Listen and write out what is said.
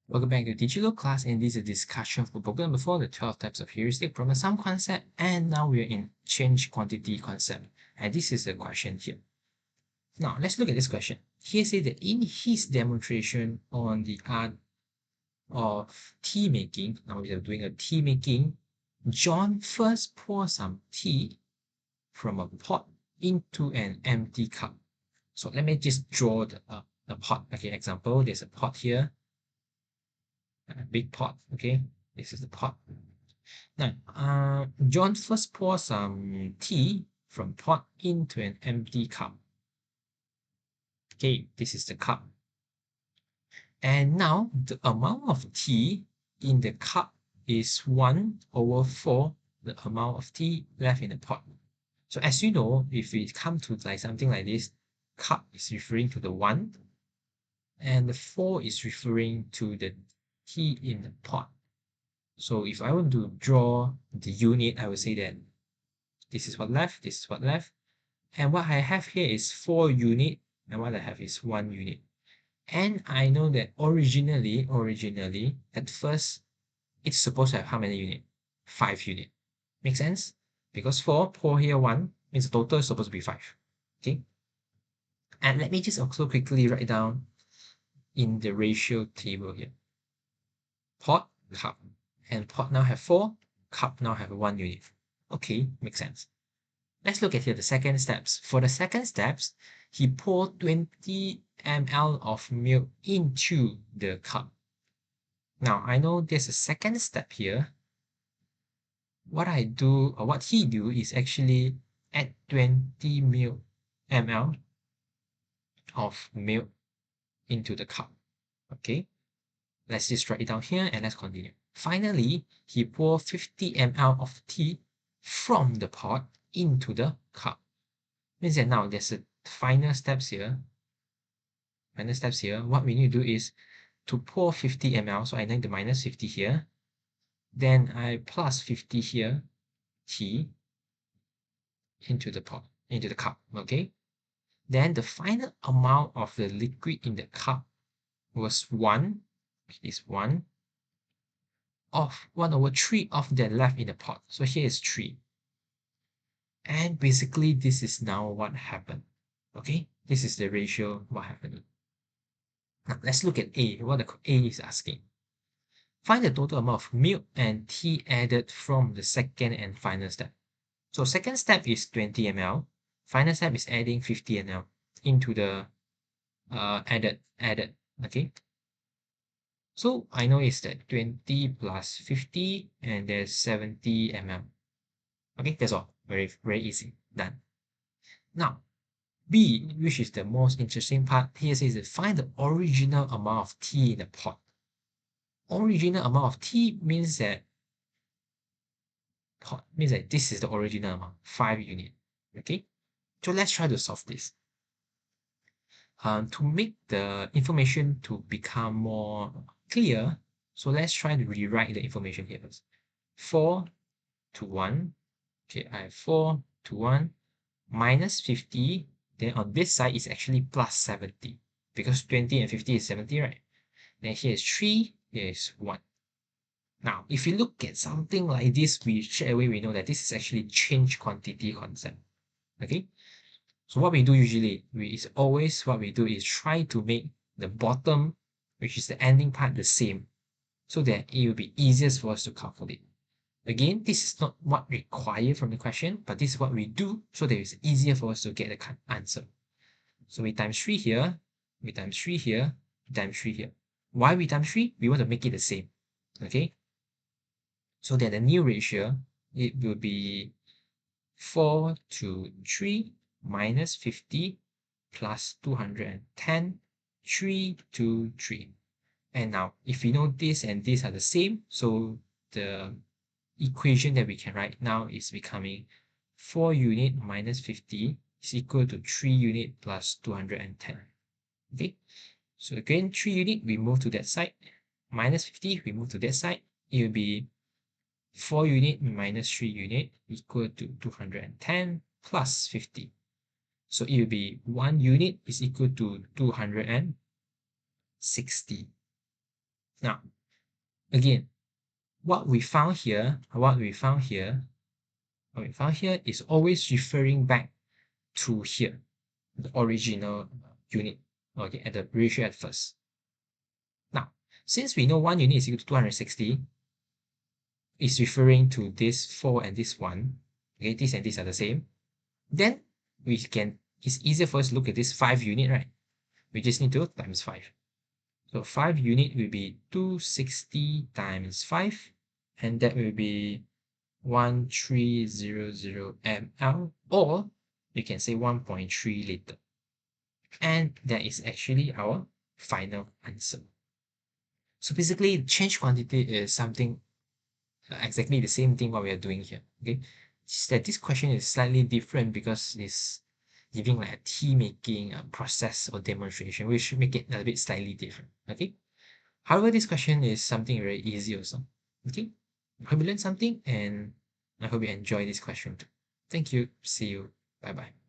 Welcome back to digital class, and this is a discussion for booklet number 4, the 12 types of heuristic from the sum concept, and now we're in change quantity concept, and this is the question here. Now let's look at this question. Here says that in his demonstration on the art of tea making, now we are doing a tea making, John first pours some tea from a pot into an empty cup. So let me just draw the pot. Okay, example, there's a pot here, a big pot. Okay, this is the pot. Now, John first pours some tea from pot into an empty cup. Okay, this is the cup. And now the amount of tea in the cup is 1/4 the amount of tea left in the pot. So as you know, if we come to like something like this, cup is referring to the 1, and the 4 is referring to the tea in the pot. So if I want to draw the unit, I would say that this is what left, this is what left. And what I have here is 4 unit, and what I have is 1 unit. And I know that originally, at first, it's supposed to have how many unit? 5 unit. Make sense? Because 4, pour here 1, means the total is supposed to be 5. Okay? And let me just also quickly write down in the ratio table here. Pot, cup. And pot now have 4, cup now have 1 unit. Okay, makes sense. Let's look at here the second steps. For the second steps, he poured 20 ml of milk into the cup. Now, I know there's a second step here. What I do, or what he do, is actually add 20 ml of milk into the cup. Okay, let's just write it down here and let's continue. Finally, he poured 50 ml of tea from the pot into the cup. Means that now there's a final steps here. What we need to do is to pour 50 ml. So I need to minus 50 here. Then I plus 50 here, tea, into the pot, into the cup. Okay. Then the final amount of the liquid in the cup was 1. This 1 of 1/3 of the left in the pot. So here is 3. And basically this is now what happened. Okay, this is the ratio what happened. Now let's look at A, what the A is asking. Find the total amount of milk and tea added from the second and final step. So second step is 20 ml. Final step is adding 50 ml into the added. Okay. So I know it's that 20 plus 50 and there's 70 ml. Okay, that's all. Very, very easy. Done. Now, B, which is the most interesting part, here says find the original amount of tea in the pot. Original amount of tea means that this is the original amount, 5 unit. Okay, so let's try to solve this. To make the information to become more clear, so let's try to rewrite the information here first. 4 to 1. Okay, I have 4 to 1 minus 50. Then on this side is actually plus 70 because 20 and 50 is 70, right? Then here is 3, here is 1. Now, if you look at something like this, we straight away we know that this is actually change quantity concept. Okay, so what we do usually what we do is try to make the bottom, which is the ending part, the same, so that it will be easiest for us to calculate. Again, this is not what required from the question, but this is what we do so that it's easier for us to get the answer. So we times 3 here, we times 3 here, we times 3 here. Why we times 3? We want to make it the same. Okay, so that the new ratio, it will be 4 to 3 minus 50 plus 210, 3 to 3. And now, if we know this and this are the same, so the equation that we can write now is becoming 4 unit minus 50 is equal to 3 unit plus 210. Okay, so again, 3 unit, we move to that side, minus 50, we move to that side, it will be 4 unit minus 3 unit equal to 210 plus 50. So it will be 1 unit is equal to 260. Now, again, what we found here is always referring back to here, the original unit, okay, at the ratio at first. Now, since we know 1 unit is equal to 260, is referring to this 4 and this 1, okay, this and this are the same, then it's easier for us to look at this 5 unit, right? We just need to times 5. So 5 unit will be 260 times 5, and that will be 1300 ml, or you can say 1.3 liter. And that is actually our final answer. So basically, change quantity is something exactly the same thing what we are doing here. Okay, just that this question is slightly different because it's giving like a tea making process or demonstration, which make it a bit slightly different. Okay, however, this question is something very easy also. Okay, I hope you learned something, and I hope you enjoy this question too. Thank you. See you. Bye bye.